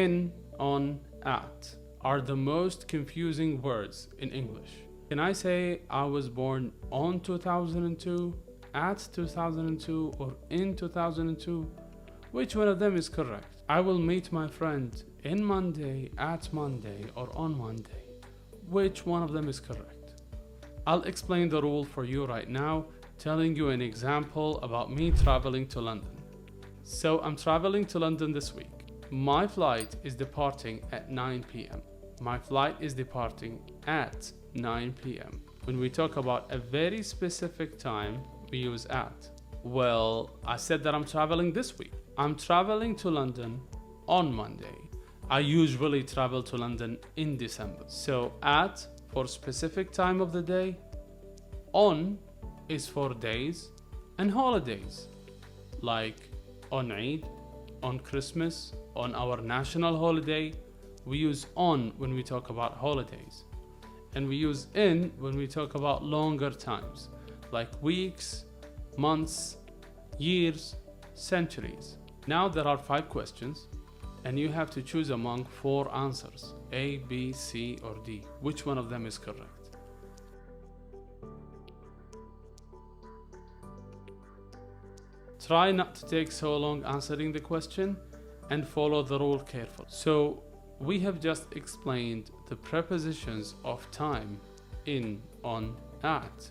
in, on, at are the most confusing words in English. Can I say I was born on 2002, at 2002, or in 2002? Which one of them is correct? I will meet my friend in Monday, at Monday, or on Monday. Which one of them is correct? I'll explain the rule for you right now, telling you an example about me traveling to London. So I'm traveling to London this week. My flight is departing at 9 p.m. My flight is departing at 9 p.m. When we talk about a very specific time, we use at. Well, I said that I'm traveling this week. I'm traveling to London on Monday. I usually travel to London in December. So at for specific time of the day, on is for days and holidays, like on Eid, on Christmas, on our national holiday. We use on when we talk about holidays, and we use in when we talk about longer times, like weeks, months, years, centuries. Now there are 5 questions, and you have to choose among 4 answers, A, B, C, or D. Which one of them is correct? Try not to take so long answering the question and follow the rule carefully. So we have just explained the prepositions of time, in, on, at.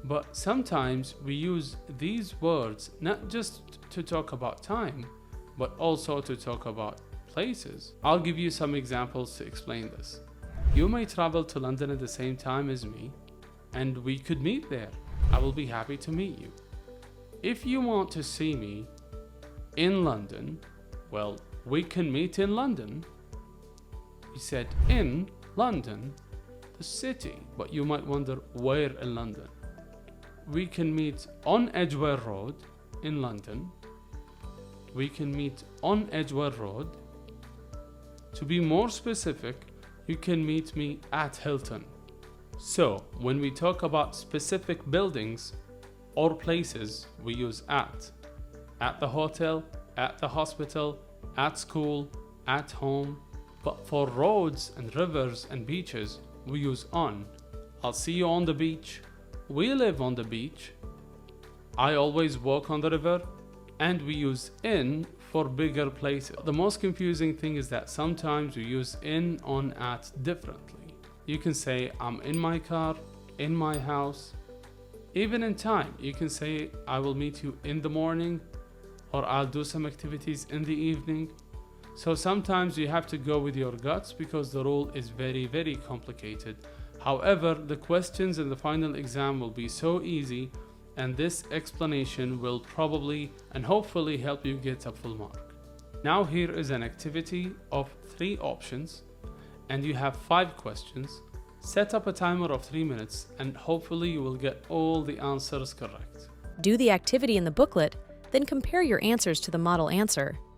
But sometimes we use these words not just to talk about time, but also to talk about places. I'll give you some examples to explain this. You may travel to London at the same time as me, and we could meet there. I will be happy to meet you. If you want to see me in London, well, we can meet in London. We said in London, the city, but you might wonder where in London. We can meet on Edgware Road in London. We can meet on Edgware Road. To be more specific, you can meet me at Hilton. So when we talk about specific buildings or places, we use at the hotel, at the hospital, at school, at home. But for roads and rivers and beaches, we use on. I'll see you on the beach. We live on the beach. I always walk on the river. And we use in for bigger places. The most confusing thing is that sometimes we use in, on, at differently. You can say I'm in my car, in my house. Even in time, you can say I will meet you in the morning, or I'll do some activities in the evening. So sometimes you have to go with your guts because the rule is very, very complicated. However, the questions in the final exam will be so easy, and this explanation will probably and hopefully help you get a full mark. Now here is an activity of 3 options, and you have 5 questions. Set up a timer of 3 minutes, and hopefully you will get all the answers correct. Do the activity in the booklet, then compare your answers to the model answer.